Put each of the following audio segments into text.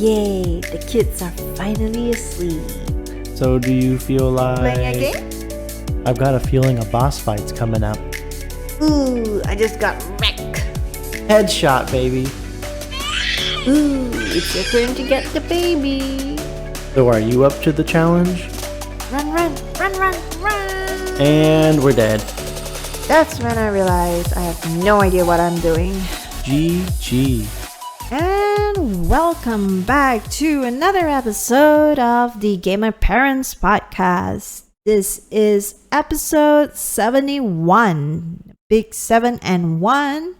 Yay, the kids are finally asleep. So do you feel like... Playing a game? I've got a feeling a boss fight's coming up. Ooh, I just got wrecked. Headshot, baby. Ooh, it's your turn to get the baby. So are you up to the challenge? Run, run, run, run, run. And we're dead. That's when I realized I have no idea what I'm doing. GG. And welcome back to another episode of the Gamer Parents Podcast. This is episode 71, Big 7 and 1.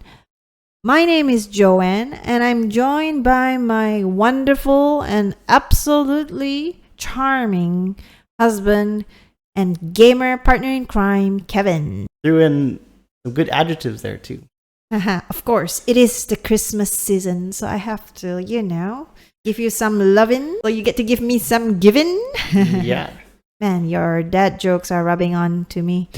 My name is Joanne, and I'm joined by my wonderful and absolutely charming husband and gamer partner in crime, Kevin. Threw in some good adjectives there too. Of course, it is the Christmas season, so I have to, give you some loving, so you get to give me some giving. Yeah. Man, your dad jokes are rubbing on to me.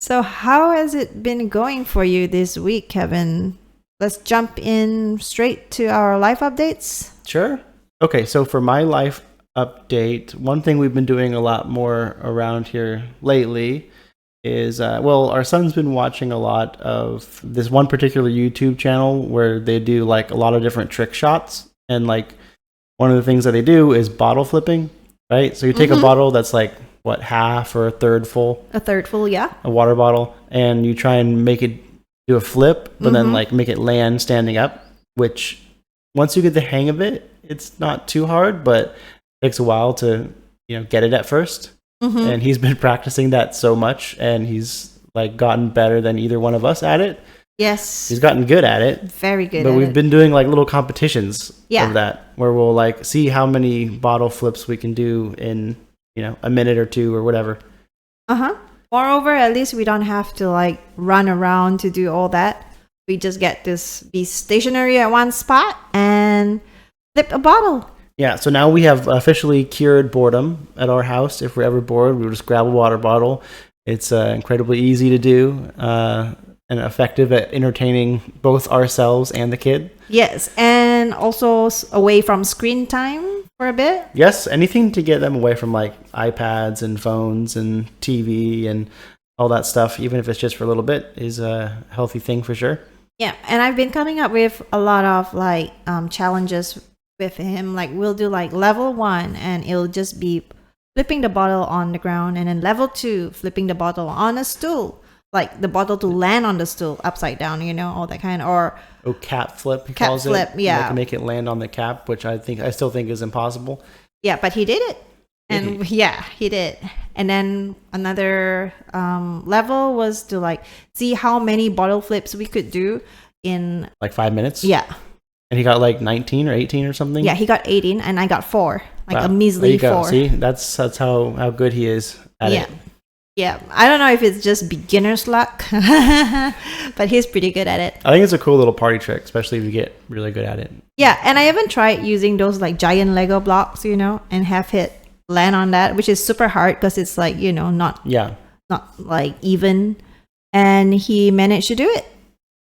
So how has it been going for you this week, Kevin? Let's jump in straight to our life updates. Sure. Okay, so for my life update, one thing we've been doing a lot more around here lately is, our son's been watching a lot of this one particular YouTube channel where they do like a lot of different trick shots. And like one of the things that they do is bottle flipping, right? So you take a bottle that's like, half or a third full? A third full, yeah. A water bottle. And you try and make it do a flip, but then like make it land standing up, which once you get the hang of it, it's not too hard, but it takes a while to, get it at first. And he's been practicing that so much, and he's like gotten better than either one of us at it. Yes. He's gotten good at it. Very good. But we've been doing like little competitions of that, where we'll like see how many bottle flips we can do in, a minute or two or whatever. Moreover, at least we don't have to like run around to do all that. We just get to be stationary at one spot and flip a bottle. Yeah, so now we have officially cured boredom at our house. If we're ever bored, we'll just grab a water bottle. It's incredibly easy to do and effective at entertaining both ourselves and the kid. Yes, and also away from screen time for a bit. Yes, anything to get them away from like iPads and phones and TV and all that stuff, even if it's just for a little bit, is a healthy thing for sure. Yeah, and I've been coming up with a lot of like challenges with him. Like we'll do like level 1 and it'll just be flipping the bottle on the ground, and then level 2 flipping the bottle on a stool, like the bottle to land on the stool upside down, all that kind. Or cap flip, he cap calls flip, it. yeah, make it land on the cap, which I still think is impossible. Yeah, but he did it. And he did. And then another level was to like see how many bottle flips we could do in like 5 minutes. Yeah. And he got like 19 or 18 or something. Yeah, he got 18 and I got 4, like wow. a measly there you 4. Go. See, that's how good he is at it. Yeah, I don't know if it's just beginner's luck, but he's pretty good at it. I think it's a cool little party trick, especially if you get really good at it. Yeah, and I even tried using those like giant Lego blocks, and have it land on that, which is super hard because it's like, not like even. And he managed to do it.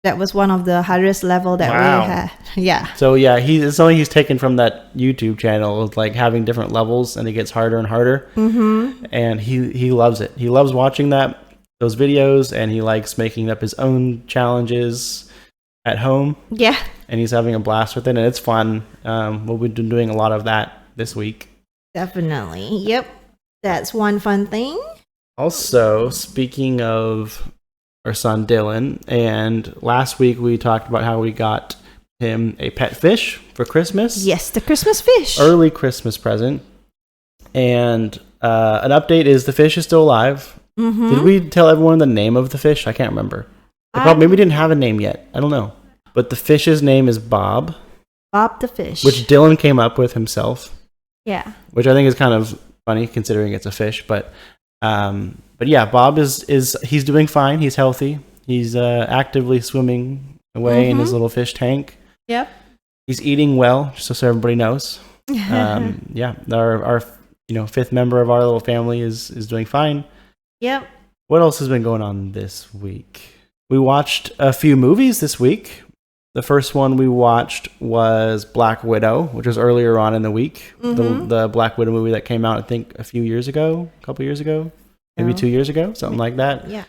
That was one of the hardest level that we had. Yeah. So yeah, it's something he's taken from that YouTube channel, like having different levels, and it gets harder and harder. And he loves it. He loves watching those videos, and he likes making up his own challenges at home. Yeah. And he's having a blast with it, and it's fun. We've been doing a lot of that this week. Definitely. Yep. That's one fun thing. Also, speaking of our son Dylan, and last week we talked about how we got him a pet fish for Christmas. Yes, the Christmas fish. Early Christmas present. And an update is the fish is still alive. Did we tell everyone the name of the fish? I can't remember. Maybe we didn't have a name yet. I don't know. But the fish's name is Bob. Bob the fish. Which Dylan came up with himself. Yeah. Which I think is kind of funny considering it's a fish, but yeah, Bob is he's doing fine. He's healthy. He's actively swimming away in his little fish tank. Yep. He's eating well, just so everybody knows. Yeah, our fifth member of our little family is doing fine. Yep. What else has been going on this week? We watched a few movies this week. The first one we watched was Black Widow, which was earlier on in the week. The Black Widow movie that came out, I think, a couple years ago, maybe 2 years ago, something like that. Yeah.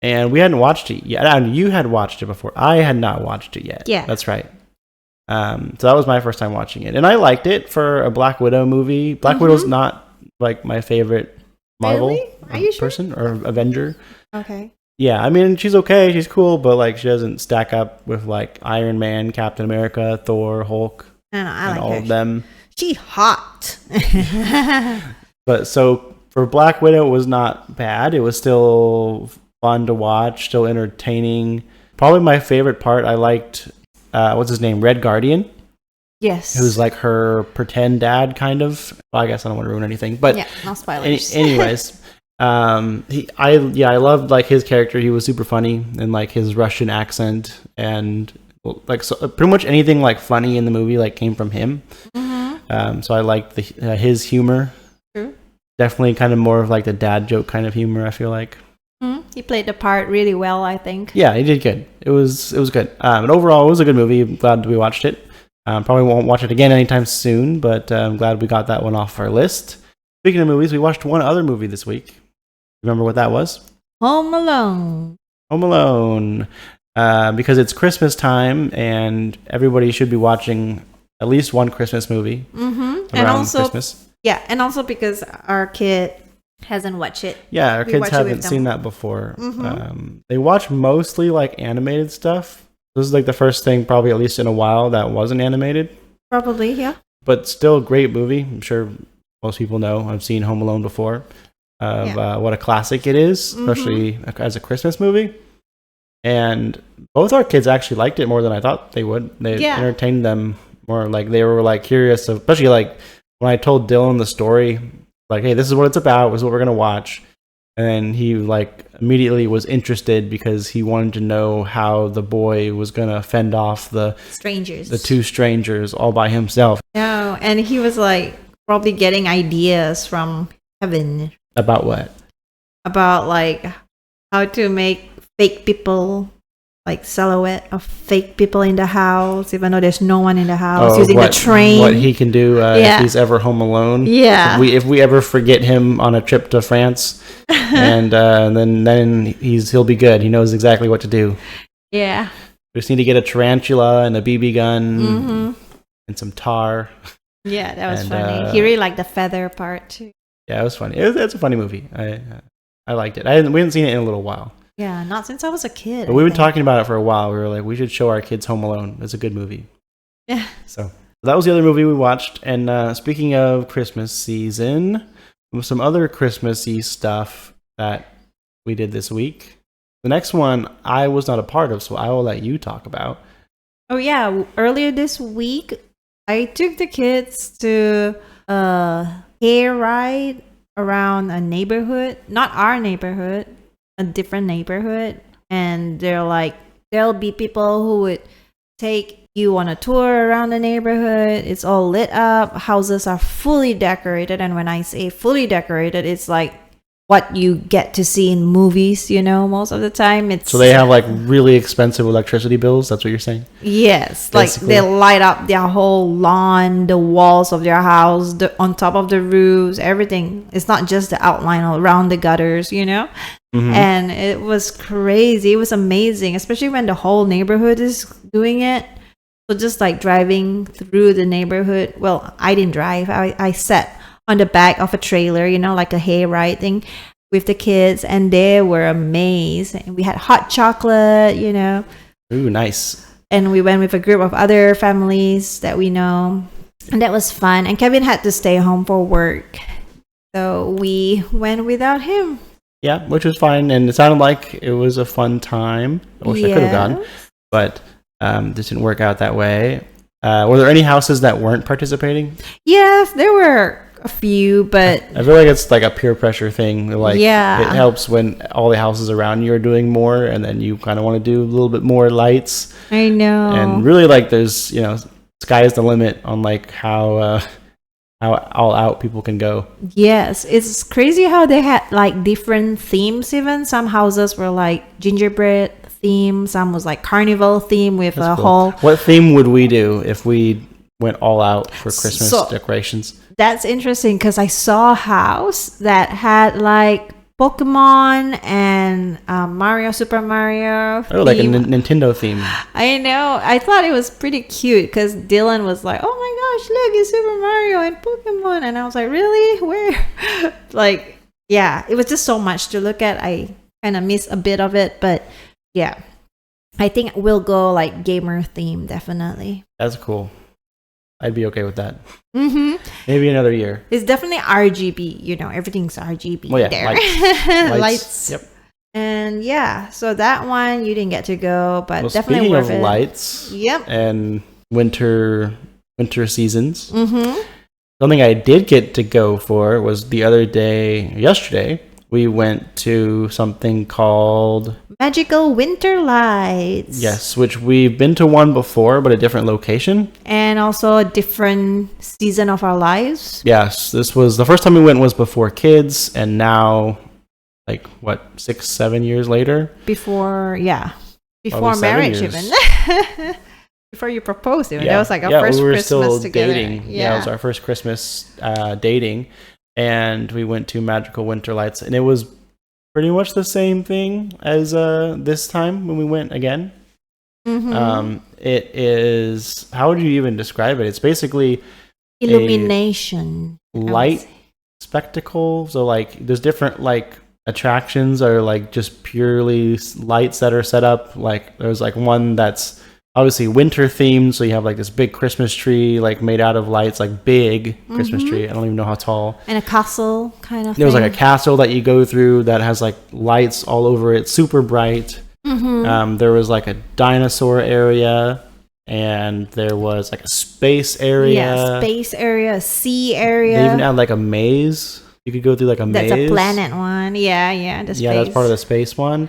And we hadn't watched it yet. And you had watched it before. I had not watched it yet. Yeah. That's right. So that was my first time watching it. And I liked it for a Black Widow movie. Black Widow's not like my favorite Marvel person or Avenger. Okay. Yeah, I mean, she's okay. She's cool, but like she doesn't stack up with like Iron Man, Captain America, Thor, Hulk, I like all her. of them. She hot. But so for Black Widow, it was not bad. It was still fun to watch, still entertaining. Probably my favorite part, I liked, what's his name? Red Guardian. Yes. Who's like her pretend dad, kind of. Well, I guess I don't want to ruin anything, but yeah, no spoilers. Anyways, I loved like his character. He was super funny and like his Russian accent and like so pretty much anything like funny in the movie like came from him. So I liked his humor. True. Definitely kind of more of like the dad joke kind of humor. I feel like. He played the part really well, I think. Yeah, he did good. It was good. And overall, it was a good movie. I'm glad we watched it. Probably won't watch it again anytime soon, but I'm glad we got that one off our list. Speaking of movies, we watched one other movie this week. Remember what that was? Home Alone. Home Alone. Because it's Christmas time and everybody should be watching at least one Christmas movie around and also, Christmas. Yeah, and also because our kid hasn't watched it. Yeah, our kids haven't seen that before. They watch mostly like animated stuff. This is like the first thing probably at least in a while that wasn't animated. Probably, yeah. But still a great movie. I'm sure most people know. I've seen Home Alone before. What a classic it is, especially as a Christmas movie. And both our kids actually liked it more than I thought they would. They entertained them more. Like they were like curious, especially like when I told Dylan the story, like, hey, this is what it's about, this is what we're gonna watch. And then he like immediately was interested because he wanted to know how the boy was gonna fend off the two strangers all by himself. No, and he was like probably getting ideas from Kevin. About what? About like how to make fake people, like silhouette of fake people in the house, even though there's no one in the house, using the train. What he can do if he's ever home alone. Yeah. If we ever forget him on a trip to France, and then he'll be good. He knows exactly what to do. Yeah. We just need to get a tarantula and a BB gun and some tar. Yeah, that was funny. He really liked the feather part too. Yeah, it was funny. It's a funny movie. I liked it. We hadn't seen it in a little while. Yeah, not since I was a kid. But we've been talking about it for a while. We were like, we should show our kids Home Alone. It's a good movie. Yeah. So that was the other movie we watched. And speaking of Christmas season, some other Christmassy stuff that we did this week. The next one I was not a part of, so I will let you talk about. Oh yeah, earlier this week, I took the kids to a hair ride around a neighborhood, not our neighborhood, a different neighborhood. And there'll be people who would take you on a tour around the neighborhood. It's all lit up. Houses are fully decorated. And when I say fully decorated, it's like what you get to see in movies, most of the time. So they have like really expensive electricity bills. That's what you're saying? Yes. Basically. Like they light up their whole lawn, the walls of their house, on top of the roofs, everything. It's not just the outline around the gutters, And it was crazy. It was amazing, especially when the whole neighborhood is doing it. So just like driving through the neighborhood. Well, I didn't drive. I sat on the back of a trailer, like a hayride thing with the kids, and they were amazed. And we had hot chocolate, Ooh, nice. And we went with a group of other families that we know, and that was fun. And Kevin had to stay home for work, so we went without him. Yeah, which was fine, and it sounded like it was a fun time. I wish I could have gone, but this didn't work out that way. Were there any houses that weren't participating? Yes, there were a few, but I feel like it's like a peer pressure thing. Like, it helps when all the houses around you are doing more, and then you kind of want to do a little bit more lights. I know. And really, like, there's sky's the limit on like how all out people can go. Yes, it's crazy how they had like different themes. Even some houses were like gingerbread theme. Some was like carnival theme with That's a cool. whole. What theme would we do if we went all out for Christmas decorations? That's interesting because I saw a house that had like Pokemon and Super Mario. Oh, like a Nintendo theme. I know. I thought it was pretty cute because Dylan was like, "Oh my gosh, look, it's Super Mario and Pokemon," and I was like, "Really? Where?" Like, yeah, it was just so much to look at. I kind of missed a bit of it, but yeah, I think we'll go like gamer theme definitely. That's cool. I'd be okay with that. Mm-hmm. Maybe another year. It's definitely RGB. You know, everything's RGB there. Lights. Yep. And yeah, so that one you didn't get to go, but Well, definitely speaking worth of it. lights, Yep. and winter seasons. Mm-hmm. Something I did get to go for was yesterday, we went to something called Magical Winter Lights. Yes, which we've been to one before, but a different location. And also a different season of our lives. Yes, this was the first time we went was before kids, and now, like, what, 6-7 years later? Before Probably marriage 7 years. even. Before you proposed even. That was like our first we were Christmas still together. dating. Yeah, it was our first Christmas dating, and we went to Magical Winter Lights, and it was pretty much the same thing as this time when we went again. Mm-hmm. It is, how would you even describe it? It's basically illumination, light spectacle. So like there's different like attractions or like just purely lights that are set up. Like there's like one that's obviously winter themed, so you have like this big Christmas tree like made out of lights, like big Christmas tree. I don't even know how tall. And a castle kind of There was like a castle that you go through that has like lights all over it, super bright. There was like a dinosaur area, and there was like a space area. Yeah, space area, a sea area. They even had like a maze. You could go through like a maze. That's a planet one. Yeah, the space. Yeah, that's part of the space one.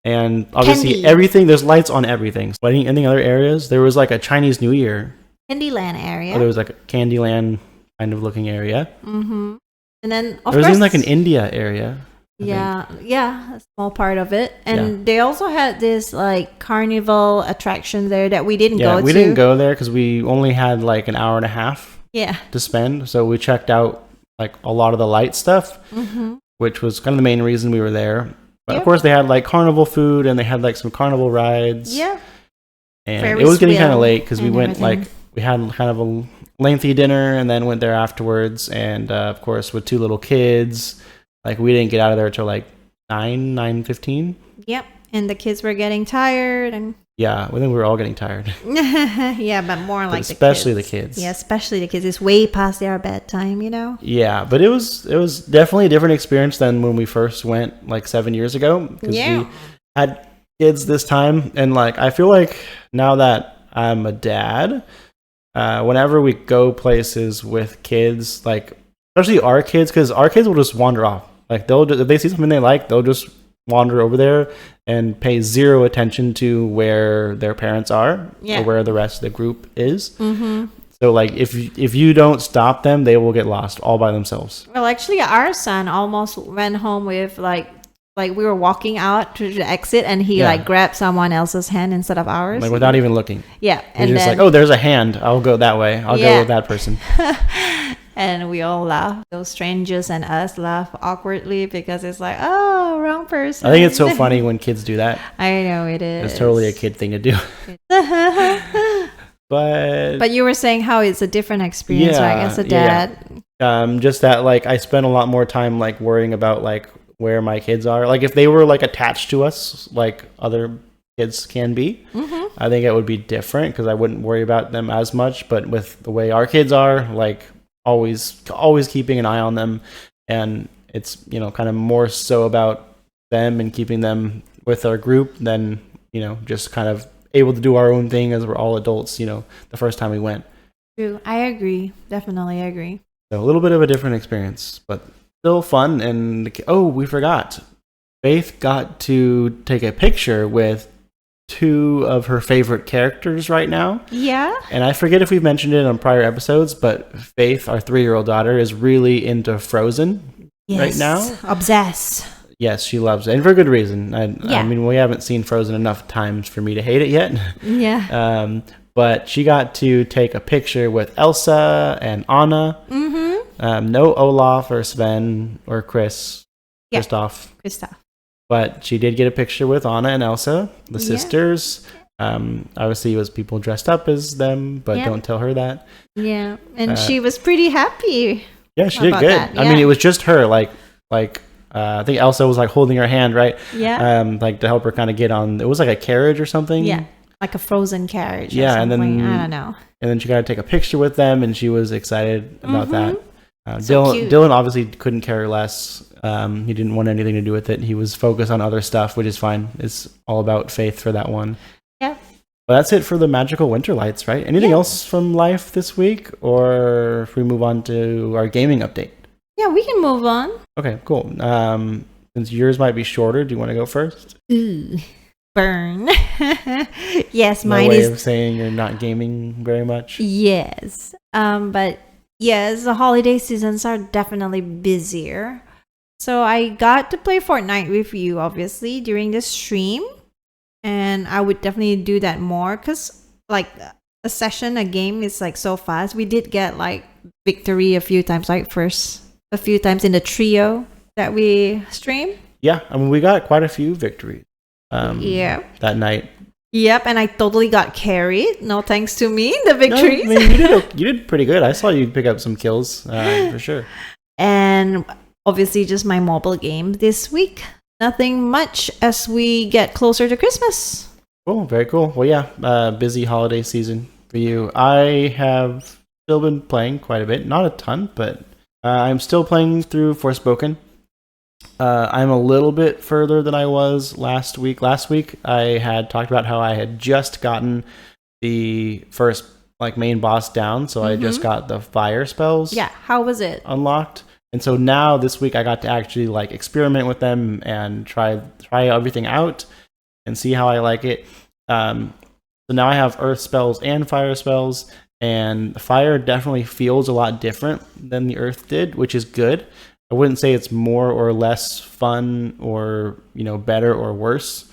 And obviously Candy. everything, there's lights on everything. But in the other areas, there was like a Chinese New Year. Candyland area. Or there was like a Candyland kind of looking area. Mm-hmm. And then, of there was course, even like an India area. Yeah, a small part of it. And they also had this like carnival attraction there that we didn't go to. We didn't go there because we only had like an hour and a half to spend. So we checked out like a lot of the light stuff, which was kind of the main reason we were there. But of course, they had like carnival food and they had like some carnival rides. Yeah. And Ferris it was getting wheel kind of late because we went everything. we had kind of a lengthy dinner and then went there afterwards. And of course, with 2 little kids, like we didn't get out of there till like 9:15. Yep. And the kids were getting tired and Yeah, I think we were all getting tired. yeah, but more like especially the kids. Yeah, especially the kids. It's way past their bedtime, you know? Yeah, but it was definitely a different experience than when we first went like 7 years ago. Because we had kids this time. And like, I feel like now that I'm a dad, whenever we go places with kids, like especially our kids, because our kids will just wander off. Like if they see something they like, they'll just wander over there and pay zero attention to where their parents are or where the rest of the group is. So like if you don't stop them, they will get lost all by themselves. Well, actually, our son almost went home with like we were walking out to the exit and he like grabbed someone else's hand instead of ours. Like without even looking. Yeah. And he's just like, oh, there's a hand. I'll go that way. I'll go with that person. And we all laugh. Those strangers and us laugh awkwardly because it's like, oh, wrong person. I think it's so funny when kids do that. I know it is. It's totally a kid thing to do. But you were saying how it's a different experience, right, as a dad. Just that like I spent a lot more time like worrying about like where my kids are. Like if they were like attached to us like other kids can be, I think it would be different because I wouldn't worry about them as much. But with the way our kids are, like always keeping an eye on them, and it's kind of more so about them and keeping them with our group than just kind of able to do our own thing as we're all adults the first time we went. True. I agree. Definitely agree. So a little bit of a different experience, but still fun. And we forgot, Faith got to take a picture with 2 of her favorite characters right now. Yeah. And I forget if we've mentioned it on prior episodes, but Faith, our 3-year-old daughter, is really into Frozen right now. Obsessed. Yes, she loves it, and for good reason. Yeah. I mean, we haven't seen Frozen enough times for me to hate it yet. Yeah. But she got to take a picture with Elsa and Anna. Mm-hmm. No Olaf or Sven or Kristoff. Kristoff. But she did get a picture with Anna and Elsa, the sisters. Obviously, it was people dressed up as them, but don't tell her that. Yeah, and she was pretty happy. Yeah, she did good. That. Yeah. I mean, it was just her. I think Elsa was like holding her hand, right? Yeah. Like to help her kind of get on. It was like a carriage or something. Yeah, like a Frozen carriage. Yeah, or and then I don't know. And then she got to take a picture with them, and she was excited about that. So cute. Dylan obviously couldn't care less. He didn't want anything to do with it. He was focused on other stuff, which is fine. It's all about faith for that one. Yeah. But that's it for the magical winter lights, right? Anything else from life this week, or if we move on to our gaming update? Yeah, we can move on. Okay, cool. Since yours might be shorter, do you want to go first? Ooh, burn. Yes, No mine way is of saying you're not gaming very much. Yes. But yes, the holiday seasons are definitely busier. So I got to play Fortnite with you, obviously, during the stream. And I would definitely do that more because, like, a game is like so fast. We did get like victory a few times, like a few times in the trio that we stream. Yeah, I mean, we got quite a few victories that night. Yep, and I totally got carried. No thanks to me, the victories. No, I mean, you did pretty good. I saw you pick up some kills for sure. And obviously just my mobile game this week. Nothing much as we get closer to Christmas. Cool, very cool. Well, yeah, busy holiday season for you. I have still been playing quite a bit. Not a ton, but I'm still playing through Forspoken. I'm a little bit further than I was last week. Last week, I had talked about how I had just gotten the first main boss down, so I just got the fire spells. Yeah, how was it? Unlocked. And so now this week I got to actually experiment with them and try everything out and see how I like it. So now I have earth spells and fire spells, and the fire definitely feels a lot different than the earth did, which is good. I wouldn't say it's more or less fun or, better or worse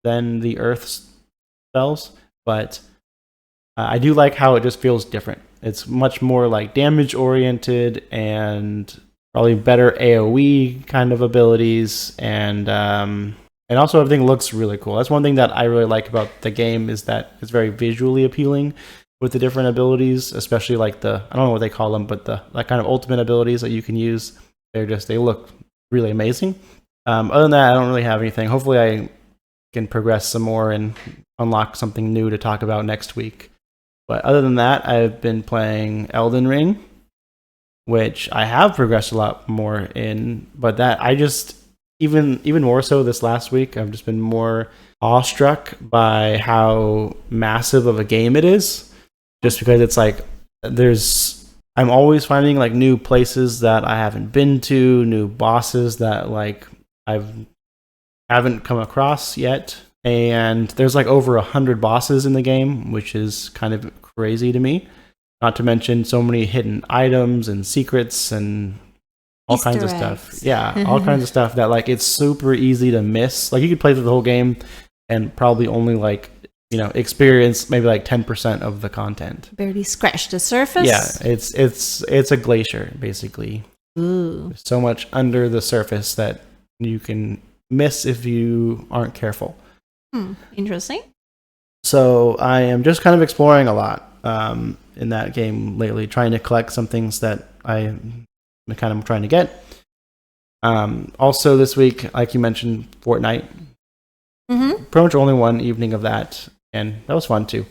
than the earth spells, but I do like how it just feels different. It's much more damage oriented and probably better AoE kind of abilities, and also everything looks really cool. That's one thing that I really like about the game, is that it's very visually appealing with the different abilities, especially I don't know what they call them, but the kind of ultimate abilities that you can use. They look really amazing. Other than that, I don't really have anything. Hopefully I can progress some more and unlock something new to talk about next week. But other than that, I've been playing Elden Ring, which I have progressed a lot more in, but that I just, even more so this last week, I've just been more awestruck by how massive of a game it is, just because it's I'm always finding new places that I haven't been to, new bosses that I haven't come across yet, and there's over 100 bosses in the game, which is kind of crazy to me. Not to mention so many hidden items and secrets and all Easter kinds of eggs. stuff. Yeah, all kinds of stuff that it's super easy to miss. You could play through the whole game and probably only experience maybe 10% of the content. Barely scratched the surface. Yeah, it's a glacier basically. Ooh. There's so much under the surface that you can miss if you aren't careful. Interesting. So I am just kind of exploring a lot in that game lately, trying to collect some things that I'm kind of trying to get. Also this week, like you mentioned, Fortnite. Pretty much only one evening of that, and that was fun too.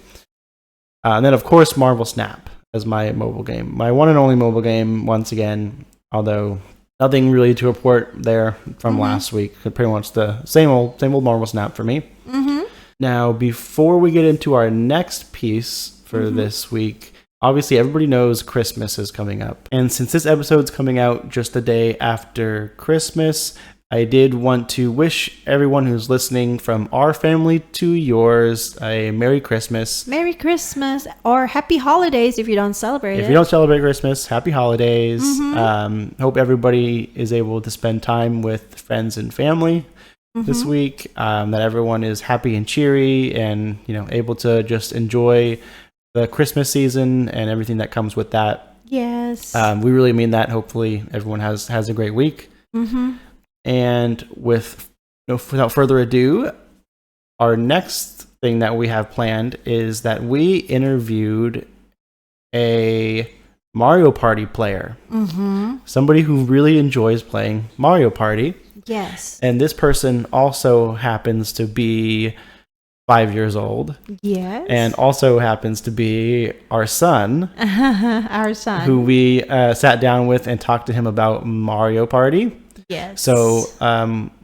And then of course Marvel Snap as my mobile game, my one and only mobile game once again, although nothing really to report there from last week. Pretty much the same old Marvel Snap for me. Now, before we get into our next piece for this week, obviously everybody knows Christmas is coming up. And since this episode's coming out just the day after Christmas, I did want to wish everyone who's listening from our family to yours a Merry Christmas. Merry Christmas or Happy Holidays if you don't celebrate it. If you don't celebrate Christmas, Happy Holidays. Hope everybody is able to spend time with friends and family this week. That everyone is happy and cheery and, able to just enjoy the Christmas season and everything that comes with that. Yes. We really mean that. Hopefully everyone has a great week. And without further ado, our next thing that we have planned is that we interviewed a Mario Party player. Somebody who really enjoys playing Mario Party. Yes. And this person also happens to be 5 years old. Yes. And also happens to be our son. Our son. Who we sat down with and talked to him about Mario Party. Yes. So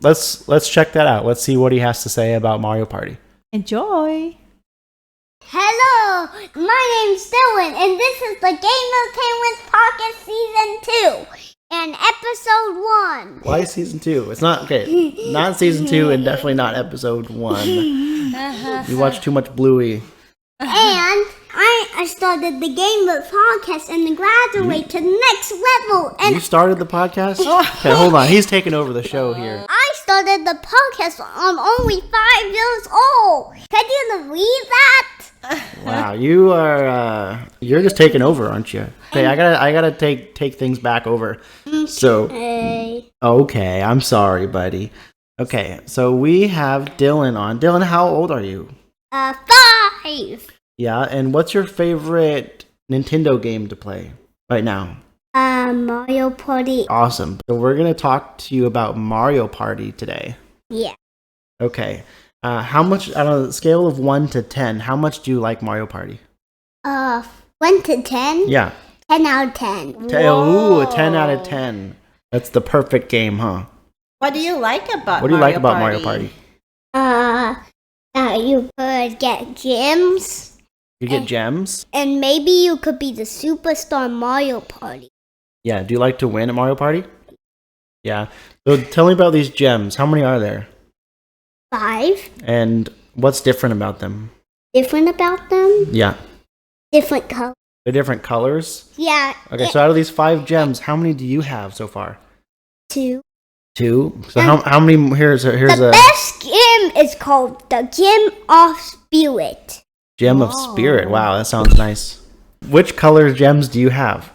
let's check that out. Let's see what he has to say about Mario Party. Enjoy. Hello, my name's Dylan, and this is the Game of Penguins Pocket Season 2 and Episode 1. Why Season 2? It's not, okay, not Season 2 and definitely not Episode 1. You watch too much Bluey. And I started the Game of Podcast and graduate to the next level. And You started the podcast? Okay, hold on. He's taking over the show here. I started the podcast when I'm only 5 years old. Can you believe that? Wow, you're just taking over, aren't you? Okay, I gotta take things back over. So, okay, I'm sorry, buddy. Okay, so we have Dylan on. Dylan, how old are you? 5. Yeah, and what's your favorite Nintendo game to play right now? Mario Party. Awesome. So we're gonna talk to you about Mario Party today. Yeah. Okay. How much, on a scale of 1 to 10, how much do you like Mario Party? 1 to 10? Yeah. 10 out of 10. Ooh, a 10 out of 10. That's the perfect game, huh? What do you like about What do you like about Mario Party? You could get gems. You get gems? And maybe you could be the superstar Mario Party. Yeah, do you like to win at Mario Party? Yeah. So tell me about these gems. How many are there? 5. And what's different about them? Different about them? Yeah. Different color. They're different colors? Yeah. Okay, so out of these 5 gems, how many do you have so far? 2. 2? So how many, here's The a best gem is called the Gem of Spirit. gem of spirit. Wow, that sounds nice. Which color gems do you have?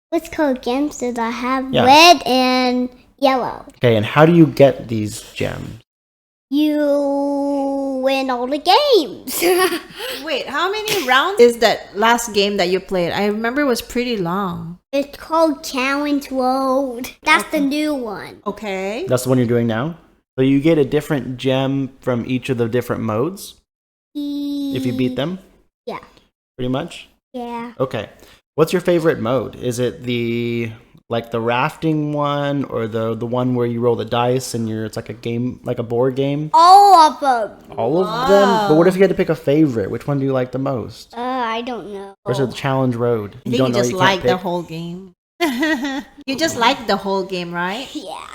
Which color gems did I have? Yeah. Red and yellow. Okay, and how do you get these gems? You win all the games. Wait, how many rounds is that last game that you played? I remember it was pretty long. It's called Challenge Road. That's the new one. Okay. That's the one you're doing now? So you get a different gem from each of the different modes if you beat them? Yeah. Pretty much? Yeah. Okay. What's your favorite mode? Is it the rafting one or the one where you roll the dice and it's like a game, like a board game? All of them. All of them? But what if you had to pick a favorite? Which one do you like the most? I don't know. Or is it the challenge road? I think you just like the whole game. You just like the whole game, right? Yeah.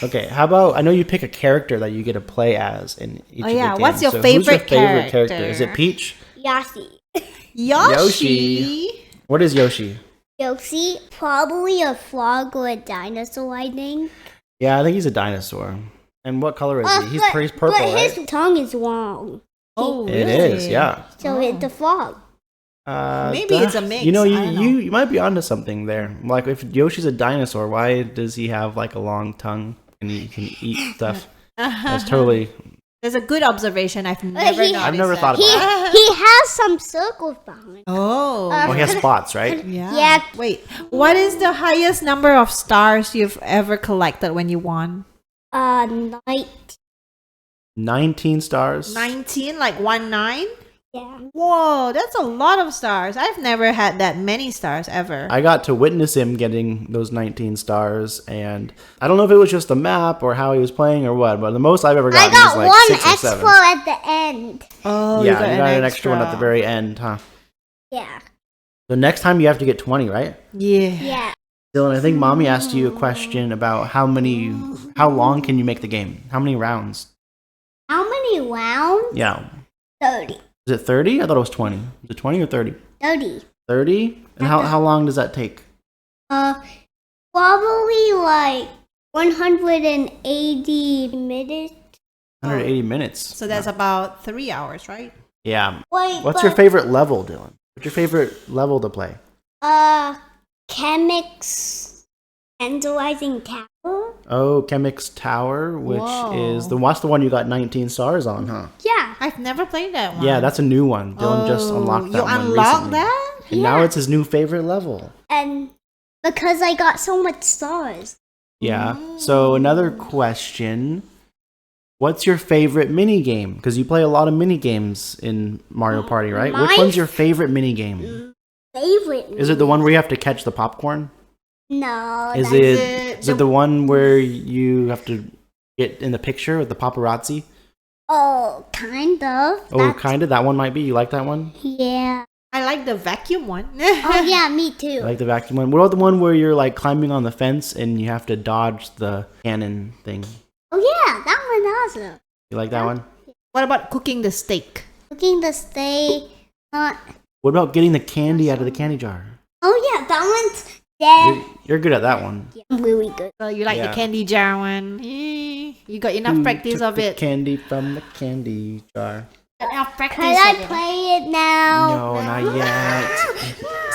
Okay, how about, I know you pick a character that you get to play as in each of the games. What's your So favorite who's your favorite character? character? Is it Peach? Yoshi. Yoshi. What is Yoshi? Yoshi, probably a frog or a dinosaur, I think. Yeah, I think he's a dinosaur. And what color is he? He's purple, but right? his tongue is long. Oh, It really? is, yeah. So it's a frog. Maybe it's a mix. You know, I don't know. you might be onto something there. Like, if Yoshi's a dinosaur, why does he have like a long tongue and he can eat stuff? That's totally. That's a good observation. I've never noticed. I've never that. thought about it. He has some circles behind. Oh. Oh, he has spots, right? Yeah. Yeah. Wait, what is the highest number of stars you've ever collected when you won? Night. 19 stars. 19, like 19? Yeah. Whoa, that's a lot of stars. I've never had that many stars ever. I got to witness him getting those 19 stars, and I don't know if it was just the map or how he was playing or what, but the most I've ever I gotten got was like one 6 or extra 7. at the end. Oh, Yeah, you got an extra one at the very end, huh? Yeah. So next time you have to get 20, right? Yeah. Yeah. Dylan, I think Mommy asked you a question about how long can you make the game? How many rounds? How many rounds? Yeah. 30. Is it 30? I thought it was 20. Is it 20 or 30? 30. 30? And how long does that take? Probably like 180 minutes. 180 minutes. So that's about 3 hours, right? Yeah. Wait, What's your favorite level, Dylan? What's your favorite level to play? Chemic's Tantalizing Tower? Oh, Chemic's Tower, which is what's the one you got 19 stars on, huh? Yeah. I've never played that one. Yeah, that's a new one. Dylan just unlocked that one You unlocked recently. that? And now it's his new favorite level. And because I got so much stars. Yeah. So another question. What's your favorite mini game? Because you play a lot of mini games in Mario Party, right? Which one's your favorite mini game? Favorite? Is it the one where you have to catch the popcorn? No. Is it the one where you have to get in the picture with the paparazzi? Oh, kind of. Oh, kind of. That one might be. You like that one? Yeah. I like the vacuum one. Oh, yeah, me too. You like the vacuum one? What about the one where you're like climbing on the fence and you have to dodge the cannon thing? Oh, yeah, that one awesome. You like that one? What about cooking the steak? Cooking the steak. What about getting the candy out of the candy jar? Oh, yeah, that one's dead. You're good at that one. Yeah, really good. So you like Yeah. the candy jar one? You got enough practice Took of the it. candy from the candy jar. Enough practice Could I of it. play it now? No, not yet.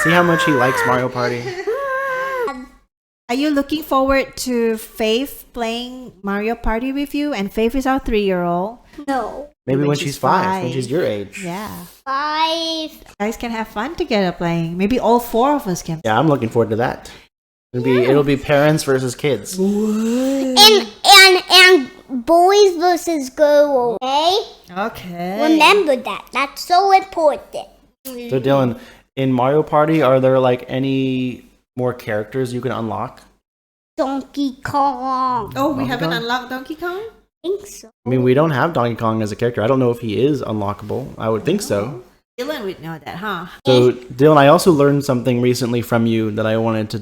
See how much he likes Mario Party. Are you looking forward to Faith playing Mario Party with you? And Faith is our 3-year-old. No. Maybe When when she's she's 5, when 5. she's your age. Yeah. 5. You guys can have fun together playing. Maybe all 4 of us can. Yeah, I'm looking forward to that. It'll be parents versus kids. And boys versus girls, okay? Okay. Remember that. That's so important. So Dylan, in Mario Party, are there like any more characters you can unlock? Donkey Kong. Oh, we Donkey haven't Kong? unlocked Donkey Kong? I think so. I mean, we don't have Donkey Kong as a character. I don't know if he is unlockable. I would think so. Dylan would know that, huh? So, Dylan, I also learned something recently from you that I wanted to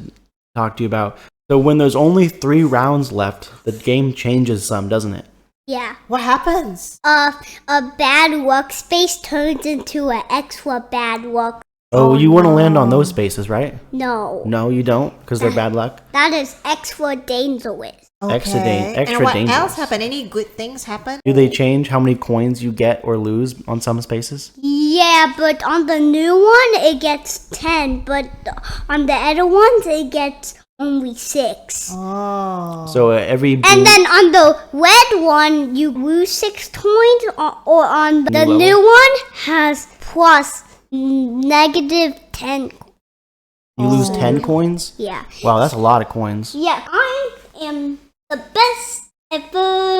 talk to you about. So, when there's only 3 rounds left, the game changes some, doesn't it? Yeah. What happens? A bad workspace turns into an extra bad work. Oh, you want to land on those spaces, right? No. No, you don't, because they're bad luck. That is extra dangerous. Extra And what dangerous. else happened? Any good things happen? Do they change how many coins you get or lose on some spaces? Yeah, but on the new one, it gets 10. But on the other ones, it gets only 6. Oh. So every And then on the red one, you lose 6 coins, or on the level? new one has plus negative 10. you lose 10 coins? Yeah. Wow, that's a lot of coins. Yeah, I am the best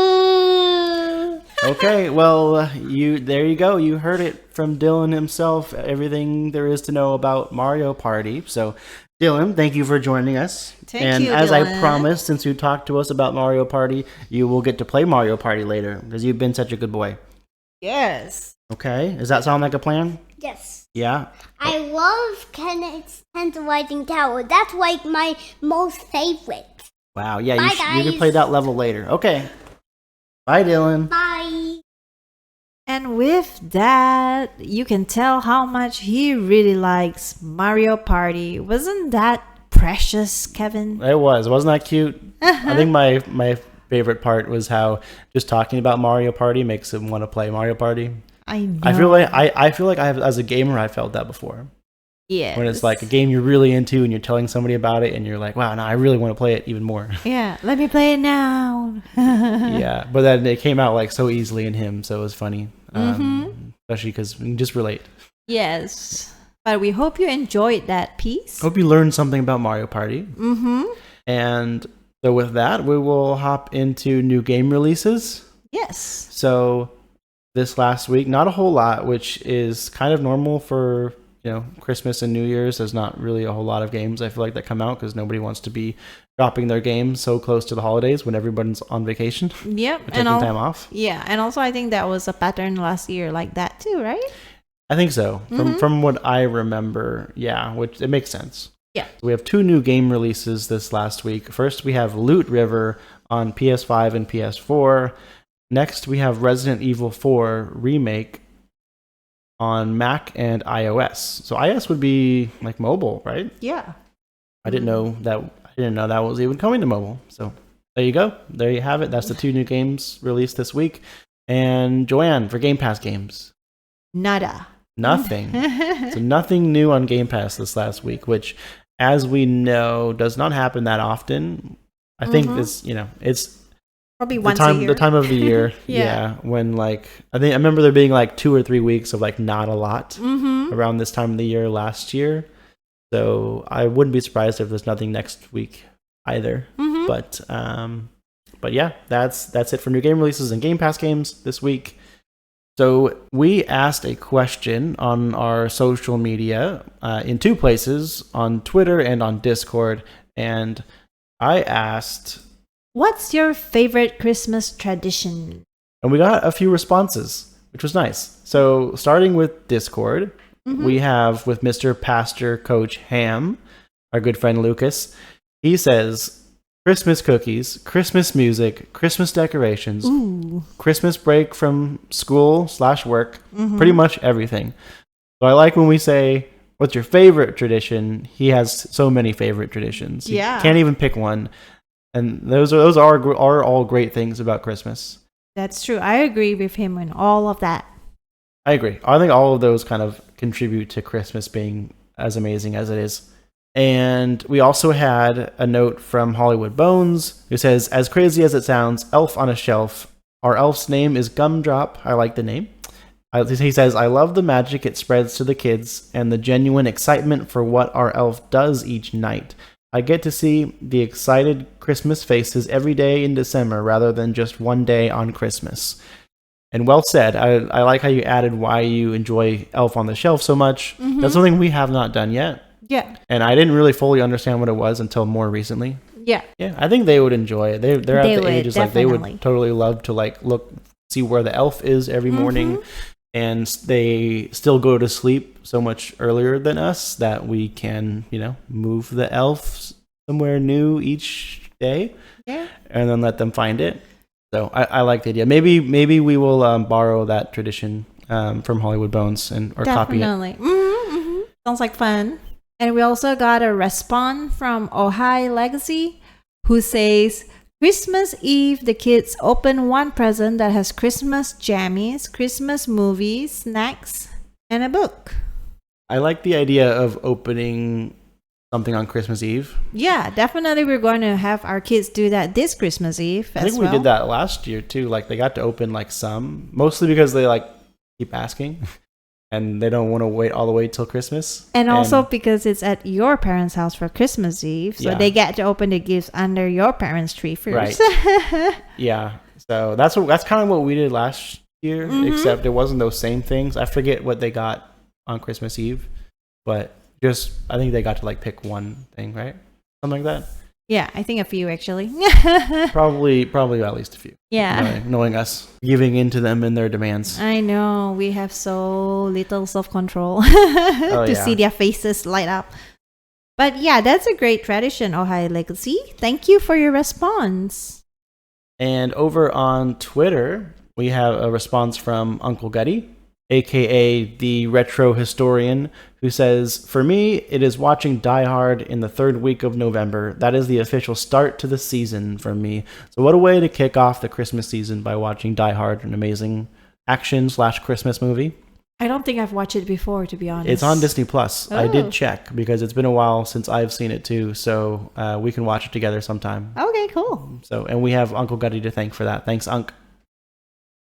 ever. Okay, well, there you go. You heard it from Dylan himself. Everything there is to know about Mario Party. So, Dylan, thank you for joining us. Thank you, as I Dylan. promised, since you talked to us about Mario Party, you will get to play Mario Party later because you've been such a good boy. Yes. Okay, does that sound like a plan? Yes. Yeah. I love Kenneth's Tantalizing Tower. That's like my most favorite. Wow. Yeah, Bye, you can guys. play that level later. Okay. Bye, Dylan. Bye. And with that, you can tell how much he really likes Mario Party. Wasn't that precious, Kevin? It wasn't that cute? I think my favorite part was how just talking about Mario Party makes him want to play Mario Party. I know. I feel like I have, as a gamer, I felt that before. Yeah. When it's like a game you're really into and you're telling somebody about it and you're like, wow, no, I really want to play it even more. Yeah, let me play it now. Yeah, but then it came out like so easily in him, so it was funny. Especially because we can just relate. Yes. But we hope you enjoyed that piece. Hope you learned something about Mario Party. Mm-hmm. And so with that, we will hop into new game releases. Yes. So this last week, not a whole lot, which is kind of normal for, Christmas and New Year's. There's not really a whole lot of games, I feel like, that come out because nobody wants to be dropping their games so close to the holidays when everyone's on vacation or Yep. taking time off. Yeah, and also I think that was a pattern last year like that too, right? I think so. From what I remember, yeah, which it makes sense. Yeah. So we have 2 new game releases this last week. First, we have Loot River on PS5 and PS4. Next, we have Resident Evil 4 Remake on Mac and iOS. So iOS would be like mobile, right? Yeah. I didn't know that was even coming to mobile. So there you go. There you have it. That's the 2 new games released this week. And Joanne, for Game Pass games. Nada. Nothing. So nothing new on Game Pass this last week, which, as we know, does not happen that often. I think it's probably once a year. The time of the year, Yeah. when I remember there being like 2 or 3 weeks of like not a lot around this time of the year last year. So I wouldn't be surprised if there's nothing next week either. But yeah, that's it for new game releases and Game Pass games this week. So we asked a question on our social media in 2 places, on Twitter and on Discord, and I asked, what's your favorite Christmas tradition? and we got a few responses, which was nice. So starting with Discord, we have with Mr. Pastor Coach Ham, our good friend Lucas. He says, Christmas cookies, Christmas music, Christmas decorations, Christmas break from school/work, pretty much everything. So I like when we say, what's your favorite tradition? He has so many favorite traditions. Yeah. You can't even pick one. And those are all great things about Christmas. That's true. I agree with him on all of that. I agree. I think all of those kind of contribute to Christmas being as amazing as it is. And we also had a note from Hollywood Bones who says, as crazy as it sounds, elf on a shelf. Our elf's name is Gumdrop. I like the name. He says, I love the magic it spreads to the kids and the genuine excitement for what our elf does each night. I get to see the excited Christmas faces every day in December rather than just one day on Christmas. And well said. I like how you added why you enjoy Elf on the Shelf so much. That's something we have not done yet. Yeah. And I didn't really fully understand what it was until more recently. Yeah. Yeah, I think they would enjoy it. They're at the ages like they would totally love to like see where the elf is every morning, and they still go to sleep so much earlier than us that we can, move the elf somewhere new each day, and then let them find it. So I like the idea. Maybe we will borrow that tradition from Hollywood Bones or copy it. Definitely. Sounds like fun. And we also got a response from Ojai Legacy, who says, Christmas Eve, the kids open one present that has Christmas jammies, Christmas movies, snacks, and a book. I like the idea of opening something on Christmas Eve. Yeah, definitely we're going to have our kids do that this Christmas Eve as well. I think we did that last year too. Like they got to open like some, mostly because they like keep asking. And they don't want to wait all the way till Christmas. And also because it's at your parents' house for Christmas Eve. So they get to open the gifts under your parents' tree first. Right. Yeah. So that's kind of what we did last year, except it wasn't those same things. I forget what they got on Christmas Eve. But I think they got to like pick one thing, right? Something like that. Yeah, I think a few actually. Probably at least a few. Yeah. Knowing us, giving in to them and their demands. I know, we have so little self-control to see their faces light up. But yeah, that's a great tradition, Ojai Legacy. Thank you for your response. And over on Twitter, we have a response from Uncle Gutty, aka the retro historian, who says, for me, it is watching Die Hard in the 3rd week of November. That is the official start to the season for me. So what a way to kick off the Christmas season by watching Die Hard, an amazing action/Christmas movie. I don't think I've watched it before, to be honest. It's on Disney Plus. Oh. I did check because it's been a while since I've seen it too. So we can watch it together sometime. Okay, cool. And we have Uncle Gutty to thank for that. Thanks, Unc.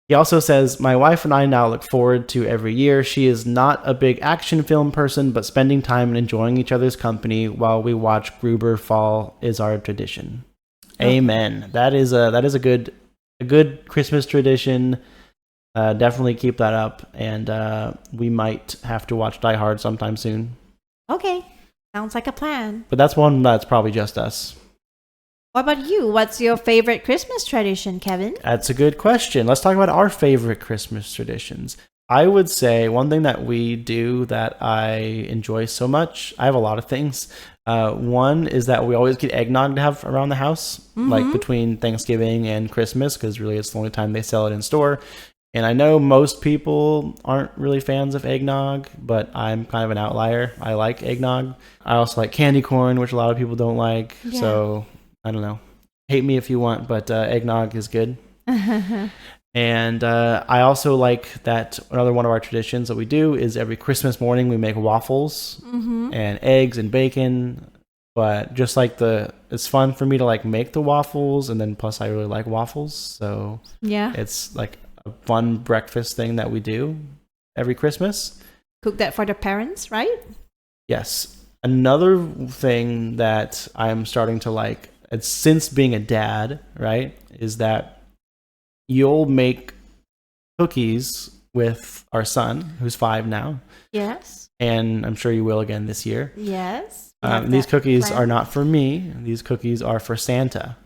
He also says, my wife and I now look forward to every year. She is not a big action film person, but spending time and enjoying each other's company while we watch Gruber fall is our tradition. Okay. Amen. That is a good Christmas tradition. Definitely keep that up. And we might have to watch Die Hard sometime soon. Okay. Sounds like a plan. But that's one that's probably just us. What about you? What's your favorite Christmas tradition, Kevin? That's a good question. Let's talk about our favorite Christmas traditions. I would say one thing that we do that I enjoy so much, I have a lot of things. One is that we always get eggnog to have around the house, like between Thanksgiving and Christmas, because really it's the only time they sell it in store. And I know most people aren't really fans of eggnog, but I'm kind of an outlier. I like eggnog. I also like candy corn, which a lot of people don't like. Yeah. So I don't know. Hate me if you want, but eggnog is good. And I also like that another one of our traditions that we do is every Christmas morning we make waffles and eggs and bacon. But just like it's fun for me to like make the waffles, and then plus I really like waffles. So Yeah. it's like a fun breakfast thing that we do every Christmas. Cook that for the parents, right? Yes. Another thing that I'm starting to like, it's since being a dad, right, is that you'll make cookies with our son, who's 5 now, Yes. and I'm sure you will again this year. Yes. These cookies are not for me. These cookies are for Santa.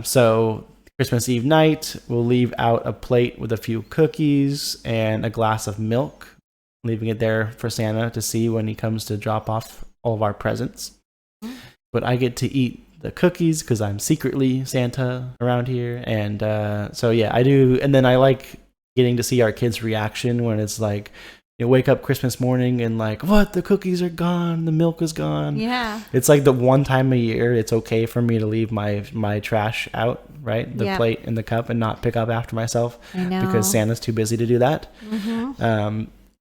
So Christmas Eve night, we'll leave out a plate with a few cookies and a glass of milk, leaving it there for Santa to see when he comes to drop off all of our presents. But I get to eat the cookies because I'm secretly Santa around here. And so, yeah, I do. And then I like getting to see our kids' reaction when it's like, you wake up Christmas morning and like, what? The cookies are gone. The milk is gone. Yeah. It's like the one time a year it's okay for me to leave my trash out, right? The plate and the cup, and not pick up after myself. I know. Because Santa's too busy to do that.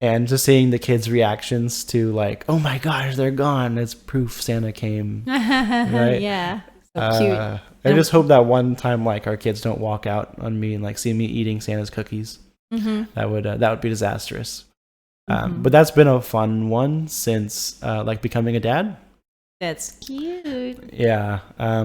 And just seeing the kids' reactions to like, oh my gosh, they're gone. It's proof Santa came. Right? Yeah. So cute. I just hope that one time like our kids don't walk out on me and like see me eating Santa's cookies. That would be disastrous. But that's been a fun one since like becoming a dad. That's cute. Yeah.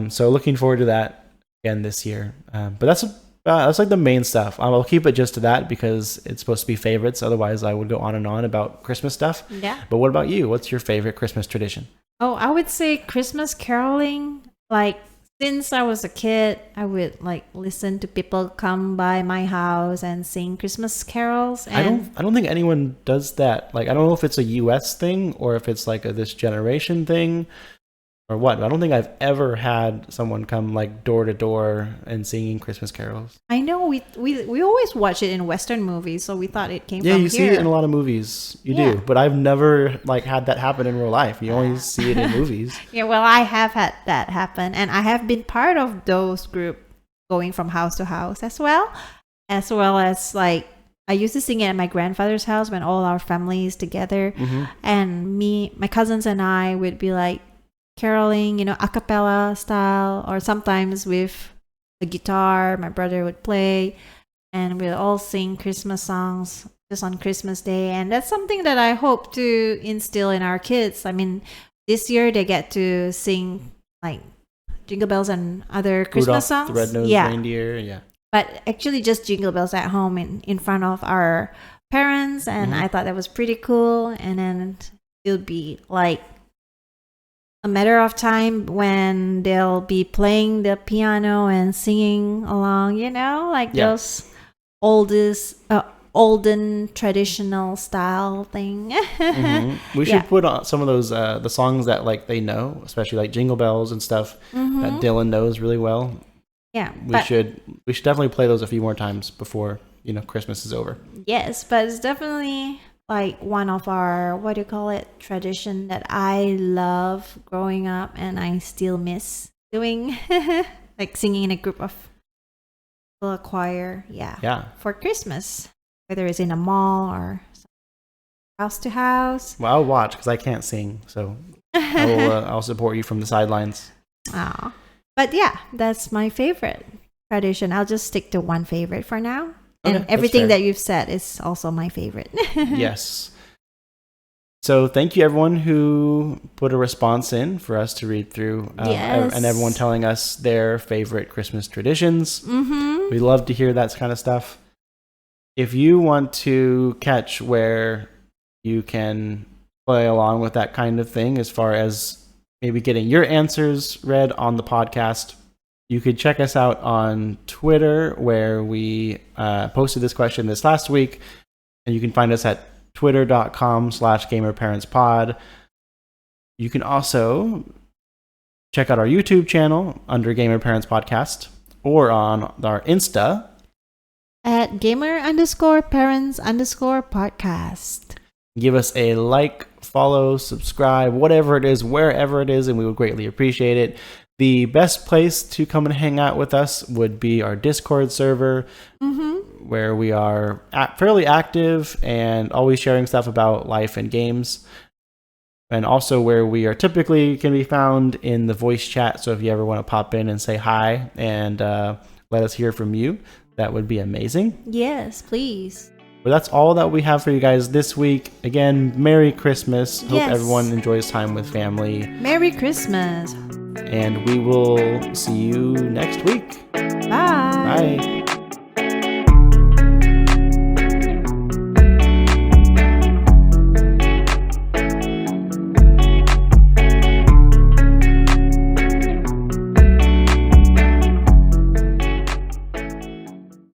So looking forward to that again this year. But that's like the main stuff. I'll keep it just to that because it's supposed to be favorites. Otherwise, I would go on and on about Christmas stuff. Yeah. But what about you? What's your favorite Christmas tradition? Oh, I would say Christmas caroling. Like, since I was a kid, I would like listen to people come by my house and sing Christmas carols. And I don't think anyone does that. Like, I don't know if it's a U.S. thing or if it's like this generation thing or what. I don't think I've ever had someone come like door to door and singing Christmas carols. I know we always watch it in Western movies, so we thought it came Yeah, from you see here. it in a lot of movies. You do, but I've never like had that happen in real life. You only see it in movies. Yeah, well, I have had that happen, and I have been part of those group going from house to house as well as like I used to sing it at my grandfather's house when all our family is together, and my cousins and I would be like caroling, a cappella style, or sometimes with a guitar. My brother would play, and we'll all sing Christmas songs just on Christmas Day. And that's something that I hope to instill in our kids. I mean, this year they get to sing like Jingle Bells and other Christmas songs. The Red-Nosed Reindeer, yeah. But actually just Jingle Bells at home in front of our parents. And I thought that was pretty cool. And then it would be like a matter of time when they'll be playing the piano and singing along, like those olden traditional style thing. We should put on some of those the songs that like they know, especially like Jingle Bells and stuff that Dylan knows really well. Yeah, we should definitely play those a few more times before Christmas is over. Yes, but it's definitely like one of our tradition that I love growing up, and I still miss doing, like singing in a group of a choir. Yeah. For Christmas, whether it's in a mall or house to house. Well, I'll watch because I can't sing, so I'll support you from the sidelines. Aw. But yeah, that's my favorite tradition. I'll just stick to one favorite for now. And everything that you've said is also my favorite. Yes. So thank you everyone who put a response in for us to read through, and everyone telling us their favorite Christmas traditions. We love to hear that kind of stuff. If you want to catch where you can play along with that kind of thing, as far as maybe getting your answers read on the podcast, you could check us out on Twitter, where we posted this question this last week. And you can find us at twitter.com/gamerparentspod. You can also check out our YouTube channel under Gamer Parents Podcast or on our Insta at gamer_parents_podcast. Give us a like, follow, subscribe, whatever it is, wherever it is, and we would greatly appreciate it. The best place to come and hang out with us would be our Discord server, where we are fairly active and always sharing stuff about life and games. And also where we are typically can be found in the voice chat. So if you ever want to pop in and say hi and let us hear from you, that would be amazing. Yes, please. But that's all that we have for you guys this week. Again, Merry Christmas. Hope everyone enjoys time with family. Merry Christmas. And we will see you next week. Bye. Bye.